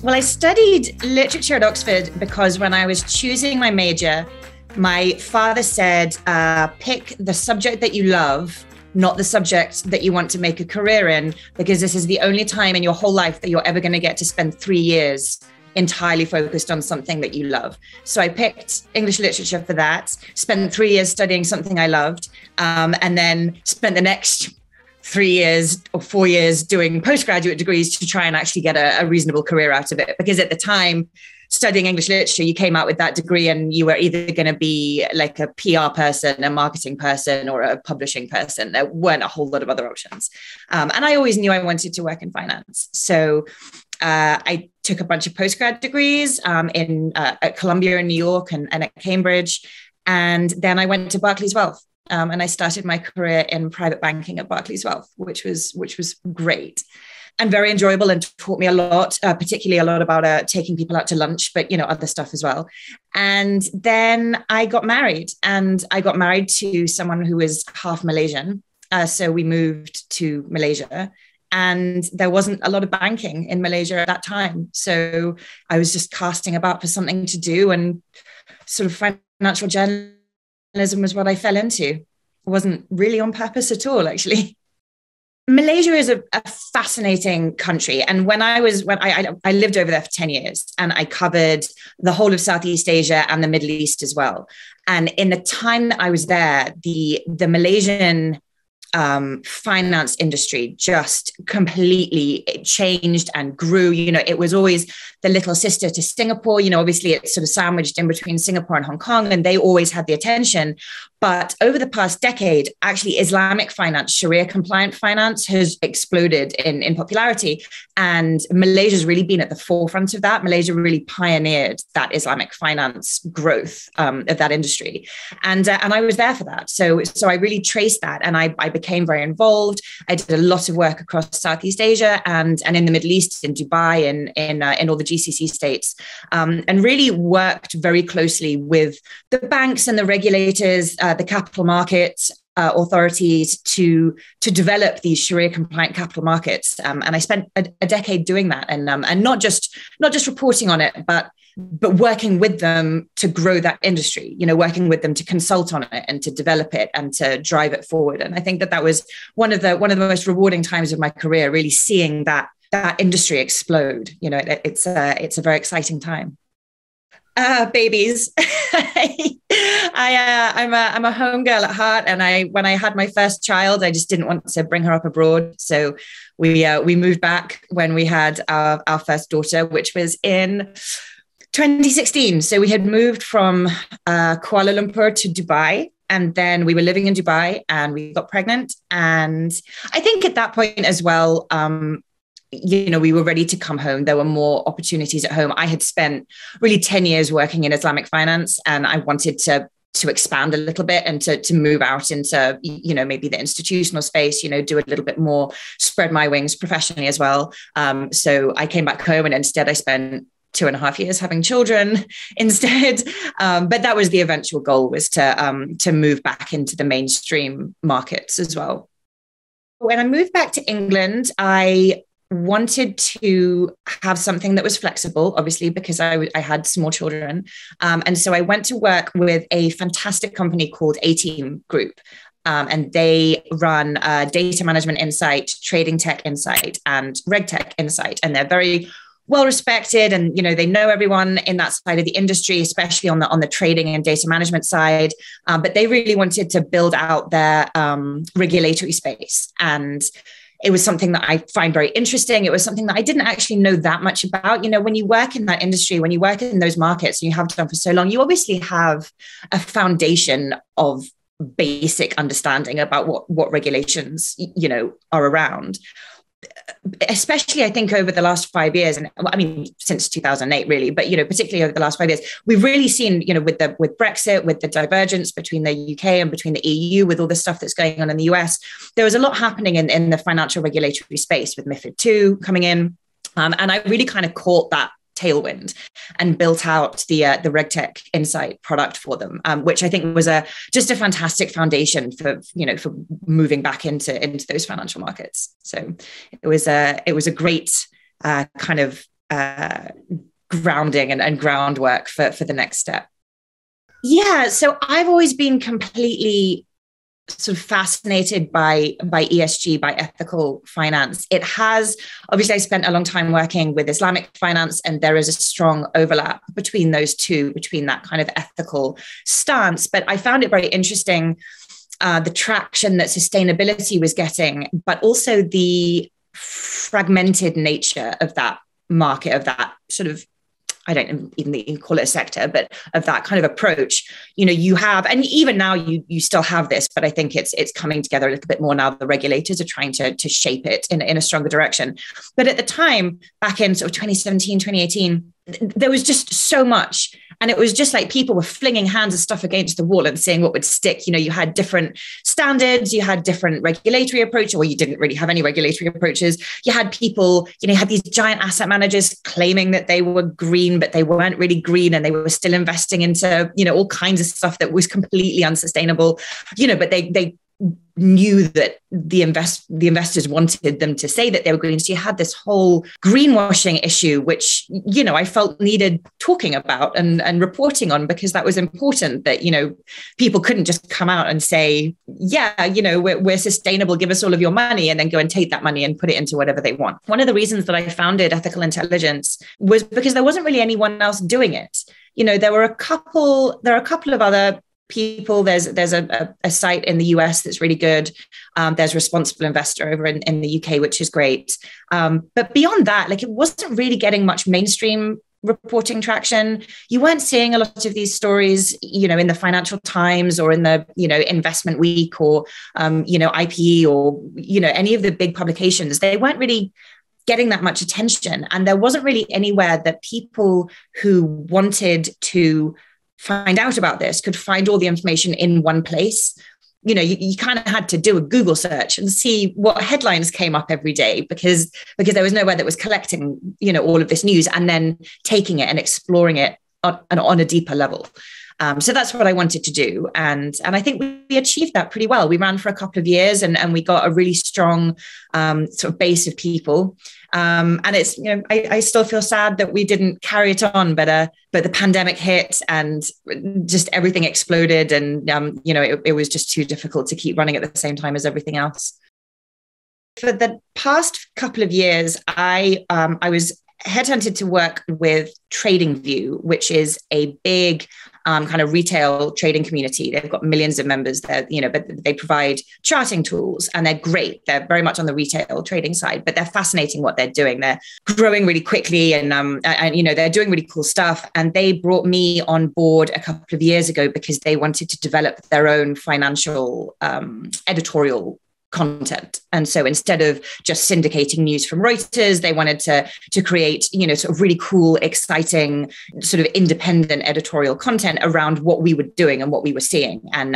Well, I studied literature at Oxford because when I was choosing my major, my father said, pick the subject that you love, not the subject that you want to make a career in, because this is the only time in your whole life that you're ever going to get to spend 3 years entirely focused on something that you love. So I picked English literature for that, spent 3 years studying something I loved, and then spent the next 3 years or 4 years doing postgraduate degrees to try and actually get a reasonable career out of it. Because at the time, studying English literature, you came out with that degree and you were either going to be like a PR person, a marketing person, or a publishing person. There weren't a whole lot of other options. And I always knew I wanted to work in finance. So I took a bunch of postgrad degrees at Columbia in New York and at Cambridge. And then I went to Barclays Wealth. And I started my career in private banking at Barclays Wealth, which was great and very enjoyable and taught me a lot, particularly a lot about taking people out to lunch, but, other stuff as well. And then I got married to someone who was half Malaysian. So we moved to Malaysia and there wasn't a lot of banking in Malaysia at that time. So I was just casting about for something to do, and sort of financial journalism was what I fell into. It wasn't really on purpose at all, actually. Malaysia is a fascinating country. And when I lived over there for 10 years and I covered the whole of Southeast Asia and the Middle East as well. And in the time that I was there, the Malaysian finance industry just completely changed and grew. It was always the little sister to Singapore. Obviously it's sort of sandwiched in between Singapore and Hong Kong, and they always had the attention. But over the past decade, actually Islamic finance, Sharia compliant finance has exploded in popularity. And Malaysia's really been at the forefront of that. Malaysia really pioneered that Islamic finance growth of that industry. And I was there for that. So I really traced that, and I became very involved. I did a lot of work across Southeast Asia and in the Middle East, in Dubai, and in all the GCC states, and really worked very closely with the banks and the regulators, the capital markets authorities to develop these Sharia compliant capital markets. And I spent a decade doing that, and not just reporting on it, but working with them to grow that industry, working with them to consult on it and to develop it and to drive it forward. And I think that was one of the most rewarding times of my career, really seeing that industry explode. It's a very exciting time. Babies. I'm a home girl at heart, and when I had my first child, I just didn't want to bring her up abroad. So we moved back when we had our first daughter, which was in 2016. So we had moved from Kuala Lumpur to Dubai, and then we were living in Dubai and we got pregnant. And I think at that point as well, we were ready to come home. There were more opportunities at home. I had spent really 10 years working in Islamic finance, and I wanted to expand a little bit and to move out into, maybe the institutional space, do a little bit more, spread my wings professionally as well. So I came back home, and instead I spent 2.5 years having children instead. But that was the eventual goal, was to move back into the mainstream markets as well. When I moved back to England, I wanted to have something that was flexible, obviously, because I had small children. And so I went to work with a fantastic company called A-Team Group. And they run data management insight, trading tech insight, and reg tech insight. And they're very well respected, and they know everyone in that side of the industry, especially on the trading and data management side. But they really wanted to build out their regulatory space, and it was something that I find very interesting. It was something that I didn't actually know that much about. When you work in that industry, when you work in those markets, and you have done for so long, you obviously have a foundation of basic understanding about what regulations, are around. Especially, I think, over the last 5 years, and I mean, since 2008, really, but, particularly over the last 5 years, we've really seen, with Brexit, with the divergence between the UK and between the EU, with all the stuff that's going on in the US, there was a lot happening in the financial regulatory space with MiFID II coming in. And I really kind of caught that tailwind and built out the RegTech Insight product for them, which I think was just a fantastic foundation for moving back into those financial markets. So it was a great kind of grounding and groundwork for the next step. Yeah, so I've always been completely sort of fascinated by ESG, by ethical finance. It has, obviously, I spent a long time working with Islamic finance, and there is a strong overlap between those two, between that kind of ethical stance. But I found it very interesting, the traction that sustainability was getting, but also the fragmented nature of that market, of that sort of, I don't even call it a sector, but of that kind of approach. You have, and even now you still have this, but I think it's coming together a little bit more now. The regulators are trying to shape it in a stronger direction. But at the time, back in sort of 2017, 2018, there was just so much. And it was just like people were flinging hands of stuff against the wall and seeing what would stick. You had different standards, you had different regulatory approaches, or you didn't really have any regulatory approaches. You had people, you had these giant asset managers claiming that they were green, but they weren't really green, and they were still investing into, all kinds of stuff that was completely unsustainable, but they knew that the investors wanted them to say that they were green. So you had this whole greenwashing issue, which, I felt needed talking about and reporting on, because that was important, that, people couldn't just come out and say, yeah, we're sustainable, give us all of your money, and then go and take that money and put it into whatever they want. One of the reasons that I founded Ethical Intelligence was because there wasn't really anyone else doing it. There are a couple of other people. There's a site in the US that's really good. There's Responsible Investor over in the UK, which is great. But beyond that, it wasn't really getting much mainstream reporting traction. You weren't seeing a lot of these stories, in the Financial Times or in the, Investment Week or, IPE or, any of the big publications. They weren't really getting that much attention. And there wasn't really anywhere that people who wanted to find out about this could find all the information in one place. You kind of had to do a Google search and see what headlines came up every day, because there was nowhere that was collecting, all of this news and then taking it and exploring it on a deeper level. So that's what I wanted to do. And I think we achieved that pretty well. We ran for a couple of years and we got a really strong sort of base of people. And it's, I still feel sad that we didn't carry it on, but the pandemic hit and just everything exploded. And, it was just too difficult to keep running at the same time as everything else. For the past couple of years, I was headhunted to work with TradingView, which is a big kind of retail trading community. They've got millions of members there, but they provide charting tools and they're great. They're very much on the retail trading side, but they're fascinating what they're doing. They're growing really quickly and they're doing really cool stuff. And they brought me on board a couple of years ago because they wanted to develop their own financial editorial content. And so instead of just syndicating news from Reuters, they wanted to create, sort of really cool, exciting, sort of independent editorial content around what we were doing and what we were seeing. And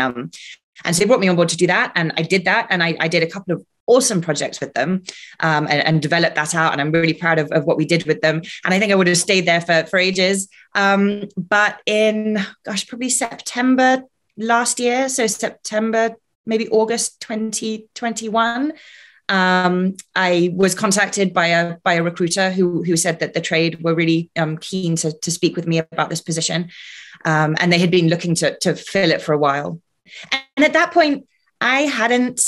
so they brought me on board to do that. And I did that. And I did a couple of awesome projects with them and developed that out. And I'm really proud of what we did with them. And I think I would have stayed there for ages. But in, probably September last year, so September, maybe August 2021, I was contacted by a recruiter who said that the trade were really keen to speak with me about this position. And they had been looking to fill it for a while. And at that point, I hadn't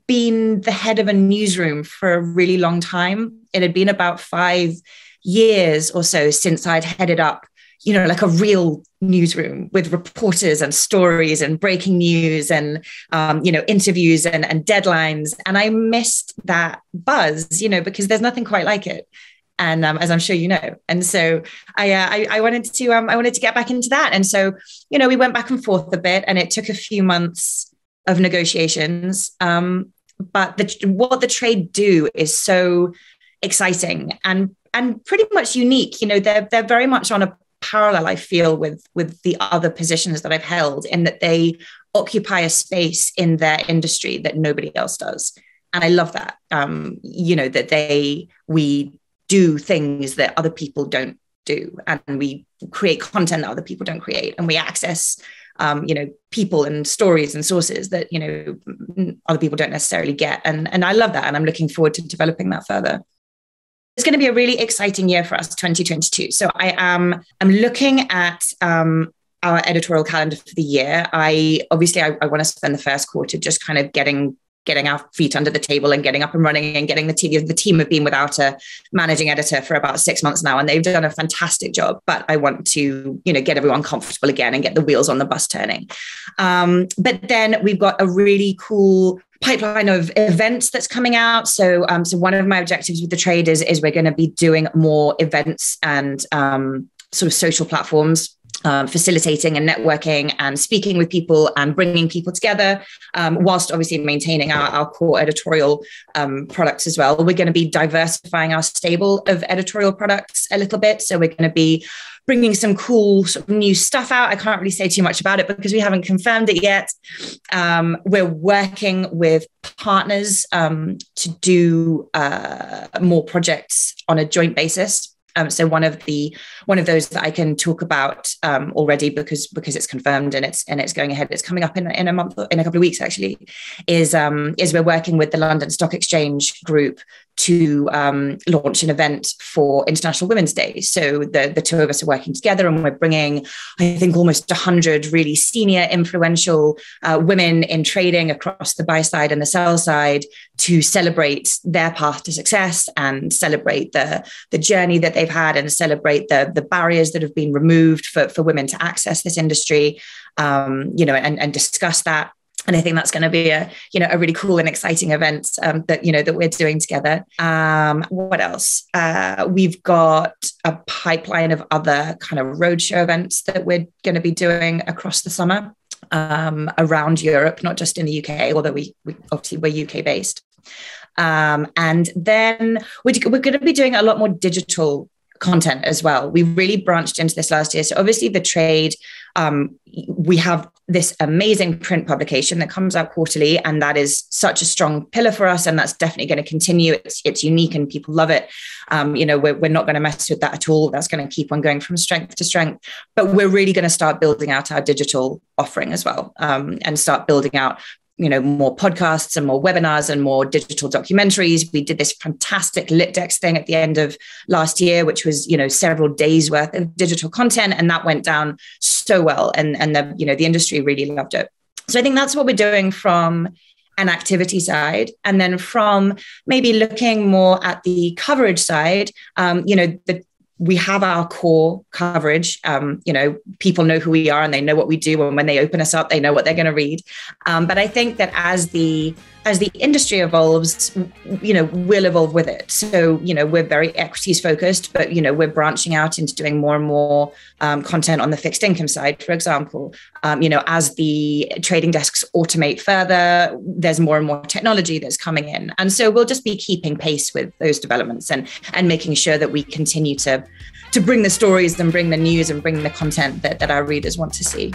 been the head of a newsroom for a really long time. It had been about 5 years or so since I'd headed up like a real newsroom with reporters and stories and breaking news and, interviews and deadlines. And I missed that buzz, because there's nothing quite like it. And as I'm sure you know. And so I wanted to get back into that. And so, we went back and forth a bit and it took a few months of negotiations. But what the trade do is so exciting and pretty much unique. They're very much on a parallel, I feel, with the other positions that I've held, in that they occupy a space in their industry that nobody else does. And I love that, that we do things that other people don't do. And we create content that other people don't create. And we access, people and stories and sources that, other people don't necessarily get. And I love that. And I'm looking forward to developing that further. it's going to be a really exciting year for us, 2022. So I'm looking at our editorial calendar for the year. I want to spend the first quarter just kind of getting our feet under the table and getting up and running and getting the team have been without a managing editor for about 6 months now, and they've done a fantastic job. But I want to, get everyone comfortable again and get the wheels on the bus turning. But then we've got a really cool pipeline of events that's coming out. So one of my objectives with the trade is we're going to be doing more events and sort of social platforms, facilitating and networking and speaking with people and bringing people together, whilst obviously maintaining our core editorial products as well. We're going to be diversifying our stable of editorial products a little bit. So we're going to be bringing some cool sort of new stuff out. I can't really say too much about it because we haven't confirmed it yet. We're working with partners to do more projects on a joint basis. So one of those that I can talk about already because it's confirmed and it's going ahead. It's coming up in a couple of weeks actually. Is we're working with the London Stock Exchange group to launch an event for International Women's Day. So the two of us are working together, and we're bringing, I think, almost 100 really senior, influential women in trading across the buy side and the sell side to celebrate their path to success and celebrate the journey that they've had and celebrate the barriers that have been removed for women to access this industry, and discuss that. And I think that's going to be a really cool and exciting event that we're doing together. What else? We've got a pipeline of other kind of roadshow events that we're going to be doing across the summer around Europe, not just in the UK, although we obviously we're UK based. And then we're going to be doing a lot more digital content as well. We really branched into this last year. So obviously the trade, we have this amazing print publication that comes out quarterly, and that is such a strong pillar for us, and that's definitely going to continue. It's unique and people love it. We're not going to mess with that at all. That's going to keep on going from strength to strength. But we're really going to start building out our digital offering as well, and start building out more podcasts and more webinars and more digital documentaries. We did this fantastic LitDex thing at the end of last year, which was, several days worth of digital content. And that went down so well. And the industry really loved it. So I think that's what we're doing from an activity side. And then from maybe looking more at the coverage side, we have our core coverage. People know who we are and they know what we do. And when they open us up, they know what they're going to read. But I think that as the industry evolves, we'll evolve with it. So, we're very equities focused, but, we're branching out into doing more and more content on the fixed income side, for example. As the trading desks automate further, there's more and more technology that's coming in. And so we'll just be keeping pace with those developments and making sure that we continue to bring the stories and bring the news and bring the content that our readers want to see.